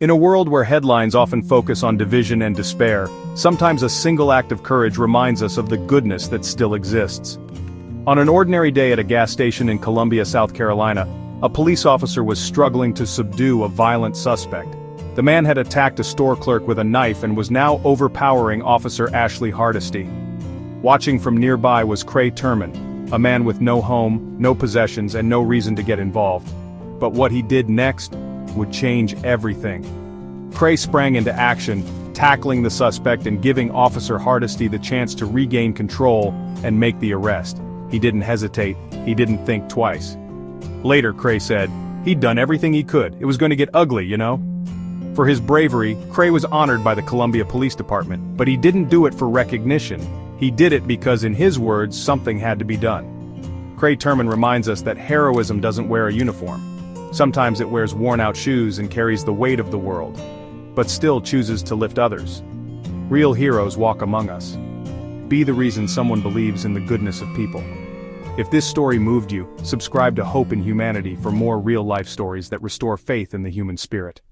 In a world where headlines often focus on division and despair, sometimes a single act of courage reminds us of the goodness that still exists. On an ordinary day at a gas station in Columbia, South Carolina, a police officer was struggling to subdue a violent suspect. The man had attacked a store clerk with a knife and was now overpowering Officer Ashley Hardesty. Watching from nearby was Cray Turmon, a man with no home, no possessions, and no reason to get involved. But what he did next would change everything. Cray sprang into action, tackling the suspect and giving Officer Hardesty the chance to regain control and make the arrest. He didn't hesitate, he didn't think twice. Later, Cray said, he'd done everything he could, it was going to get ugly, you know? For his bravery, Cray was honored by the Columbia Police Department, but he didn't do it for recognition. He did it because, in his words, something had to be done. Cray Turmon reminds us that heroism doesn't wear a uniform. Sometimes it wears worn-out shoes and carries the weight of the world, but still chooses to lift others. Real heroes walk among us. Be the reason someone believes in the goodness of people. If this story moved you, subscribe to Hope in Humanity for more real-life stories that restore faith in the human spirit.